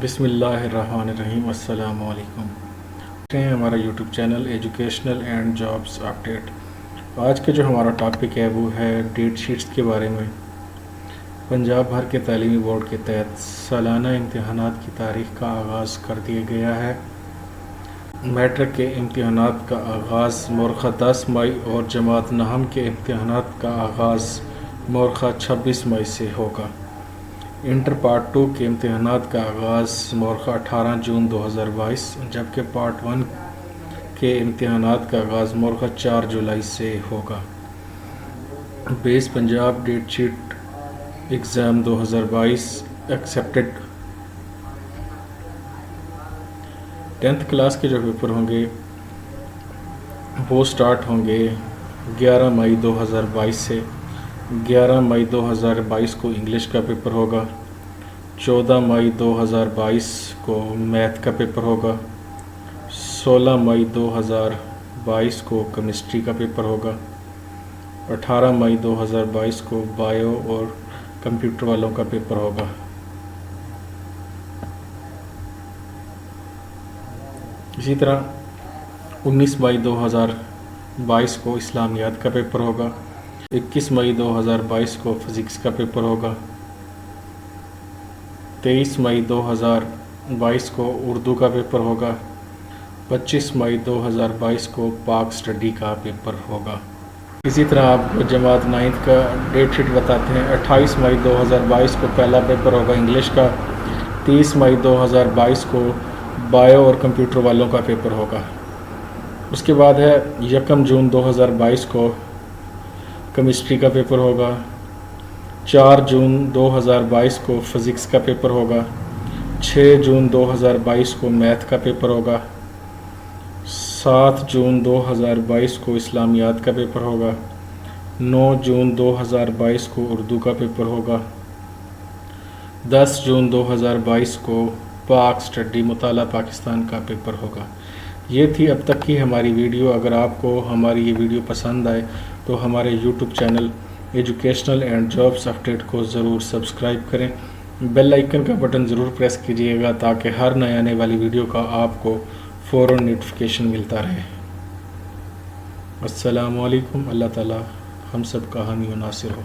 بسم اللہ الرحمن الرحیم۔ السلام علیکم۔ ہیں ہمارا YouTube channel educational and jobs update. آج کا جو ہمارا ٹاپک ہے وہ ہے ڈیٹ شیٹس کے بارے میں۔ پنجاب بھر کے تعلیمی بورڈ کے تحت سالانہ امتحانات کی تاریخ کا آغاز کر دیا گیا ہے۔ میٹرک کے امتحانات کا آغاز مورخہ 10 مئی اور جماعت نہم کے امتحانات کا آغاز مورخہ 26 مئی سے ہوگا۔ انٹر پارٹ 2 کے امتحانات کا آغاز مورخہ 18 جون 2022 جبکہ پارٹ 1 کے امتحانات کا آغاز مورخہ 4 جولائی سے ہوگا۔ بیس Punjab date sheet exam 2022 accepted. 10th class کے جو پیپر ہوں گے وہ سٹارٹ ہوں گے 11 مئی 2022 سے۔ 11 مئی 2022 کو انگلش کا پیپر ہوگا۔ 14 مئی 2022 کو میتھ کا پیپر ہوگا۔ 16 مئی 2022 کو کیمسٹری کا پیپر ہوگا۔ 18 مئی 2022 کو بایو اور کمپیوٹر والوں کا پیپر ہوگا۔ اسی طرح 19 مئی 2022 کو اسلامیات کا پیپر ہوگا۔ 21 مئی 2022 کو فزکس کا پیپر ہوگا۔ 23 مئی 2022 کو اردو کا پیپر ہوگا۔ 25 مئی 2022 کو پاک سٹڈی کا پیپر ہوگا۔ اسی طرح آپ کو جماعت 9th کا ڈیٹ شیٹ بتاتے ہیں۔ 28 مئی 2022 کو پہلا پیپر ہوگا انگلش کا۔ 30 مئی 2022 کو بایو اور کمپیوٹر والوں کا پیپر ہوگا۔ اس کے بعد ہے 1 جون 2022 کو کیمسٹری کا پیپر ہوگا۔ 4 جون 2022 کو فزکس کا پیپر ہوگا۔ 6 جون 2022 کو میتھ کا پیپر ہوگا۔ 7 جون 2022 کو اسلامیات کا پیپر ہوگا۔ 9 جون 2022 کو اردو کا پیپر ہوگا۔ 10 جون 2022 کو پاک سٹڈی مطالعہ پاکستان کا پیپر ہوگا۔ یہ تھی اب تک کی ہماری ویڈیو۔ اگر آپ کو ہماری یہ ویڈیو پسند آئے تو ہمارے YouTube channel educational and jobs update کو ضرور سبسکرائب کریں۔ بیل آئیکن کا بٹن ضرور پریس کیجیے گا تاکہ ہر نئے آنے والی ویڈیو کا آپ کو فوراً نوٹیفیکیشن ملتا رہے۔ السلام علیکم۔ اللہ تعالی ہم سب کا حامی و ناصر ہو۔